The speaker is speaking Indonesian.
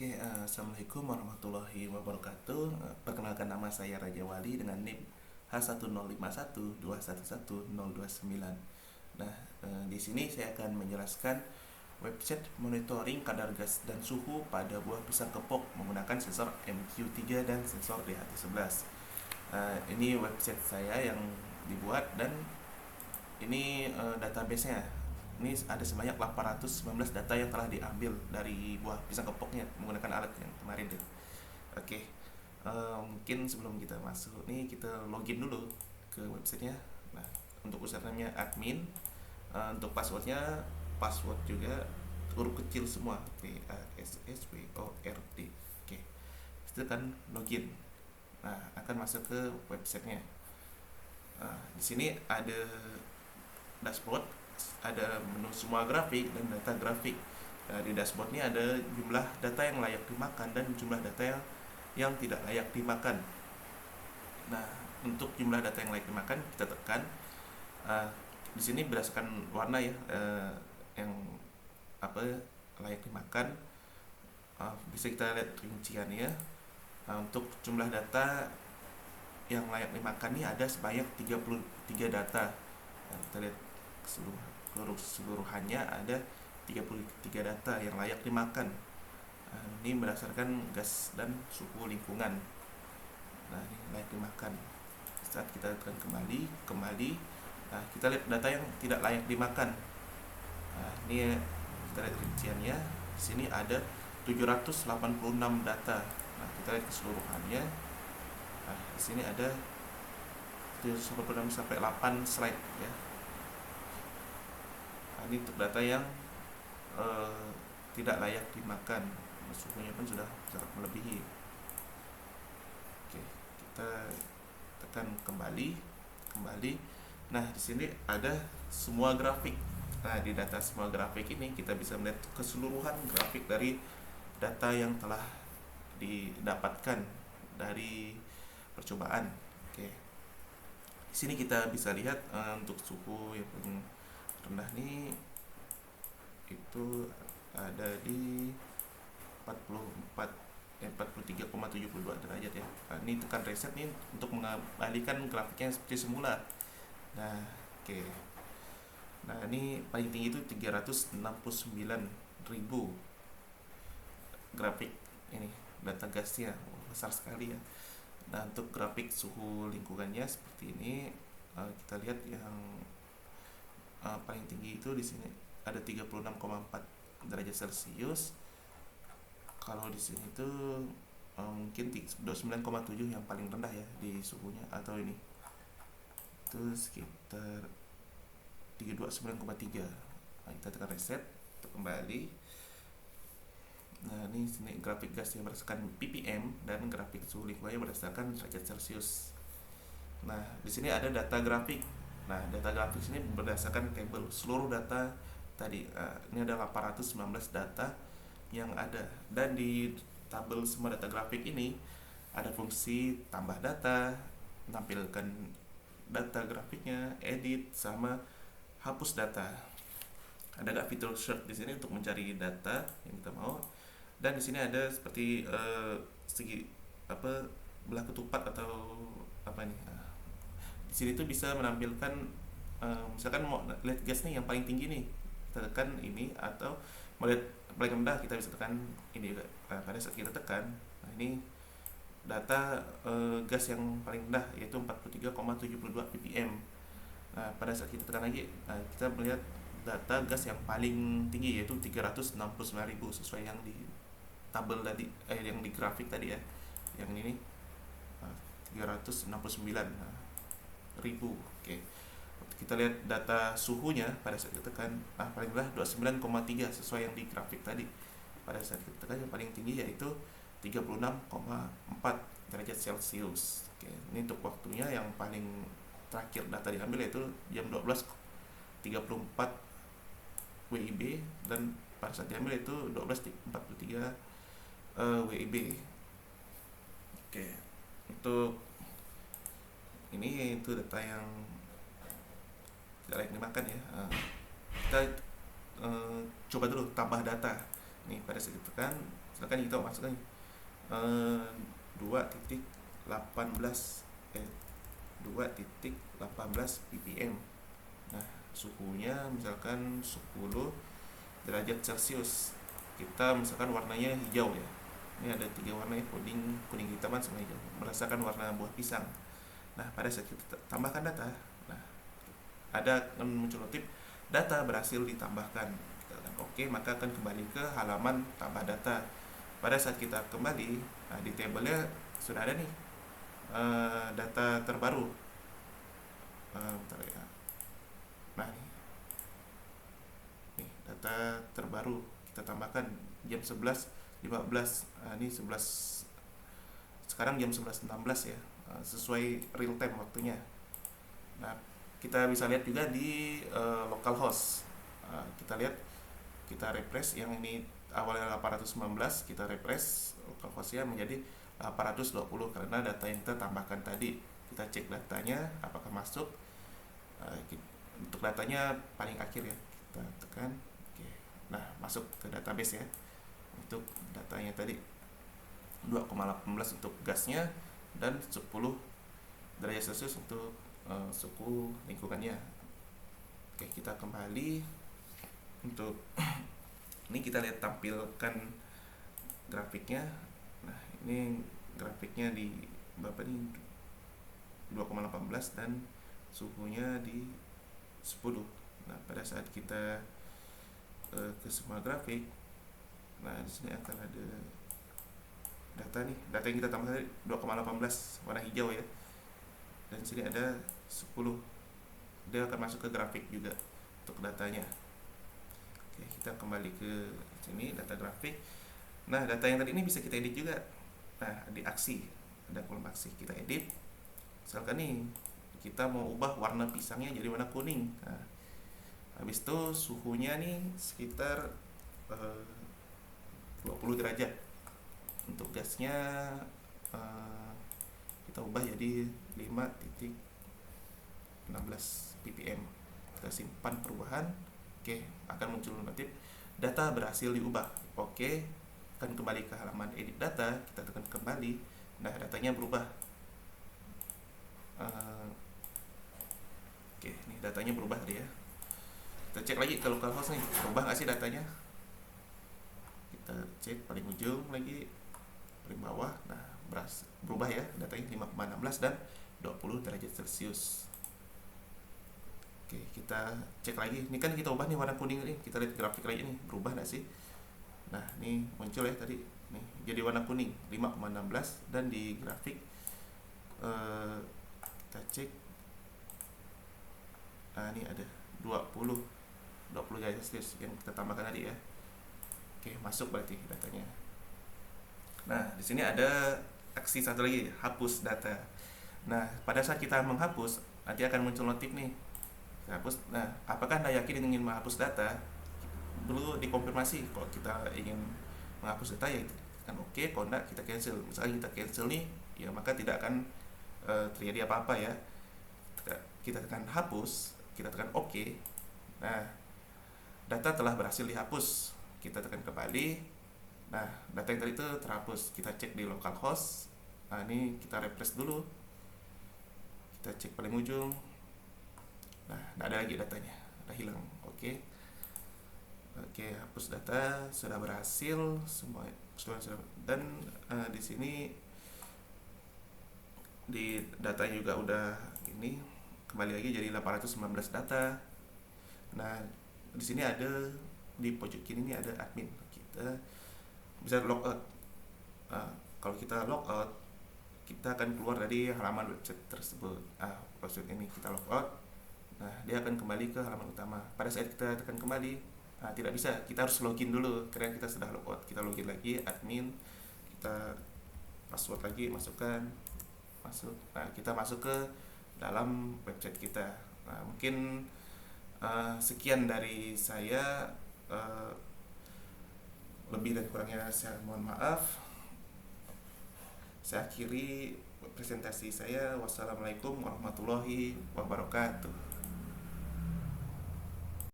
Assalamualaikum warahmatullahi wabarakatuh. Perkenalkan, nama saya Raja Wali dengan NIM H1051211029. Nah, di sini saya akan menjelaskan website monitoring kadar gas dan suhu pada buah pisang kepok menggunakan sensor MQ3 dan sensor DHT11. Ini website saya yang dibuat dan ini database-nya. Ini ada sebanyak 819 data yang telah diambil dari buah pisang kepoknya menggunakan alat yang kemarin deh. Oke, mungkin sebelum kita masuk nih kita login dulu ke websitenya. Nah, untuk username-nya admin, untuk passwordnya password juga huruf kecil semua, PASSWORD. Oke, itu kan login. Nah, akan masuk ke websitenya. Di sini ada dashboard, ada menu semua grafik dan data grafik. Di dashboard ini ada jumlah data yang layak dimakan dan jumlah data yang tidak layak dimakan. Nah, untuk jumlah data yang layak dimakan kita tekan. Di sini berdasarkan warna ya, yang apa layak dimakan. Bisa kita lihat rinciannya. Untuk jumlah data yang layak dimakan ini ada sebanyak 33 data. Kita lihat keseluruhannya ada 33 data yang layak dimakan. Ini berdasarkan gas dan suhu lingkungan. Nah, ini layak dimakan. Saat kita tekan kembali, nah, kita lihat data yang tidak layak dimakan. Nah, ini kita lihat rinciannya. Di sini ada 786 data. Nah, kita lihat keseluruhannya. Nah, di sini ada 786 sampai 8 slide ya. Ini untuk data yang tidak layak dimakan. Suhunya pun sudah sangat melebihi. Oke, kita tekan kembali. Nah, di sini ada semua grafik. Nah, di data semua grafik ini kita bisa melihat keseluruhan grafik dari data yang telah didapatkan dari percobaan. Oke, di sini kita bisa lihat untuk suhu yang rendah nih itu ada di 43,72 derajat ya. Nah, ini tekan reset nih untuk mengembalikan grafiknya seperti semula. Nah, oke. Nah, ini paling tinggi itu 369.000 grafik ini data gasnya. Besar sekali ya. Nah, untuk grafik suhu lingkungannya seperti ini. Kita lihat yang paling tinggi itu di sini ada 36,4 derajat Celcius. Kalau di sini tuh mungkin 29,7 yang paling rendah ya di suhunya, atau ini itu sekitar 329,3. Nah, kita tekan reset untuk kembali. Nah, ini sini grafik gasnya berdasarkan ppm dan grafik suhu lingkungannya berdasarkan derajat Celcius. Nah, di sini ada data grafik. Nah, data grafik ini berdasarkan tabel seluruh data tadi. Ini ada 819 data yang ada, dan di tabel semua data grafik ini ada fungsi tambah data, menampilkan data grafiknya, edit, sama hapus data. Ada nggak fitur search di sini untuk mencari data yang kita mau, dan di sini ada seperti segi belah ketupat atau apa nih. Di sini tuh bisa menampilkan misalkan mau lihat gas nih yang paling tinggi nih, kita tekan ini, atau mau lihat paling rendah kita bisa tekan ini juga. Pada saat kita tekan, nah ini data gas yang paling rendah yaitu 43,72 ppm. Nah, pada saat kita tekan lagi, kita melihat data gas yang paling tinggi yaitu 369.000 sesuai yang di tabel tadi, yang di grafik tadi ya. Yang ini nih 369.000. Oke. Kita lihat data suhunya pada saat kita tekan paling rendah 29,3 sesuai yang di grafik tadi. Pada saat kita tekan yang paling tinggi yaitu 36,4 derajat Celcius. Oke, ini untuk waktunya yang paling terakhir data diambil yaitu jam 12.34 WIB, dan pada saat diambil itu 12.43 WIB. Oke, untuk ini itu data yang tidak layak dimakan ya. Kita coba dulu tambah data. Nih pada saat kita tekan misalkan kita masukkan 2.18 2.18 ppm. Nah, suhunya misalkan 10 derajat Celcius. Kita misalkan warnanya hijau ya. Ini ada 3 warna, kuning, kuning hitaman sama hijau. Merasakan warna buah pisang. Nah, pada saat kita tambahkan data, nah ada muncul notif data berhasil ditambahkan. Kita tekan oke, maka akan kembali ke halaman tambah data. Pada saat kita kembali, nah di tabelnya sudah ada nih data terbaru. Bentar ya. Nah, nih data terbaru kita tambahkan jam 11.15. Nah, ini 11 sekarang jam 11.16 ya. Sesuai real time waktunya. Nah, kita bisa lihat juga di localhost. Kita lihat, kita refresh yang ini awalnya 819, kita refresh localhostnya menjadi 820 karena data yang kita tambahkan tadi. Kita cek datanya apakah masuk. Untuk datanya paling akhir ya, kita tekan oke. Nah, masuk ke database ya. Untuk datanya tadi 2,18 untuk gasnya dan 10 derajat Celcius untuk suhu lingkungannya. Oke, kita kembali untuk ini kita lihat tampilkan grafiknya. Nah, ini grafiknya di Bapak ini 2,18 dan suhunya di 10. Nah, pada saat kita ke semua grafik, nah di sini akan ada data nih, data yang kita tambahkan tadi 2,18 warna hijau ya. Dan di sini ada 10. Dia akan masuk ke grafik juga untuk datanya. Oke, kita kembali ke sini data grafik. Nah, data yang tadi ini bisa kita edit juga. Nah, di aksi ada kolom aksi, kita edit. Misalkan nih kita mau ubah warna pisangnya jadi warna kuning. Nah, habis itu suhunya nih sekitar 20 derajat. Untuk gasnya kita ubah jadi 5.16 ppm. Kita simpan perubahan. Oke, akan muncul notif data berhasil diubah. Oke, akan kembali ke halaman edit data, kita tekan kembali. Nah, datanya berubah. Oke, nih datanya berubah tadi ya. Kita cek lagi ke localhost nih, berubah nggak sih datanya? Kita cek paling ujung lagi, paling bawah. Nah, berubah ya datanya 5,16 dan 20 derajat Celcius. Oke, kita cek lagi. Ini kan kita ubah nih warna kuning ini. Kita lihat grafik lagi nih, berubah nggak sih? Nah, ini muncul ya tadi. Nih, jadi warna kuning 5,16 dan di grafik kita cek. Nah, ini ada 20 derajat Celcius yang kita tambahkan tadi ya. Oke, masuk berarti datanya. Nah, di sini ada aksi satu lagi, hapus data. Nah, pada saat kita menghapus, nanti akan muncul notif nih. Hapus. Nah, apakah Anda yakin ingin menghapus data? Dulu dikonfirmasi kalau kita ingin menghapus data ya kan oke, kalau enggak kita cancel. Misalnya kita cancel nih, ya maka tidak akan terjadi apa-apa ya. Kita tekan hapus, kita tekan oke. Nah, data telah berhasil dihapus. Kita tekan kembali. Nah, data yang tadi itu terhapus. Kita cek di localhost. Nah, ini kita refresh dulu. Kita cek paling ujung. Nah, tidak ada lagi datanya, udah hilang. Oke, hapus data sudah berhasil semua sudah. Dan di sini di data juga udah ini kembali lagi jadi 819 data. Nah, di sini ada di pojok kiri ini ada admin. Kita bisa logout. Kalau kita logout, kita akan keluar dari halaman website tersebut. Website ini kita logout. Nah, dia akan kembali ke halaman utama. Pada saat kita tekan kembali, tidak bisa. Kita harus login dulu. Karena kita sudah logout. Kita login lagi, admin. Kita password lagi, masukkan. Masuk. Nah, kita masuk ke dalam website kita. Nah, mungkin sekian dari saya. Lebih dan kurangnya saya mohon maaf. Saya akhiri presentasi saya. Wassalamualaikum warahmatullahi wabarakatuh.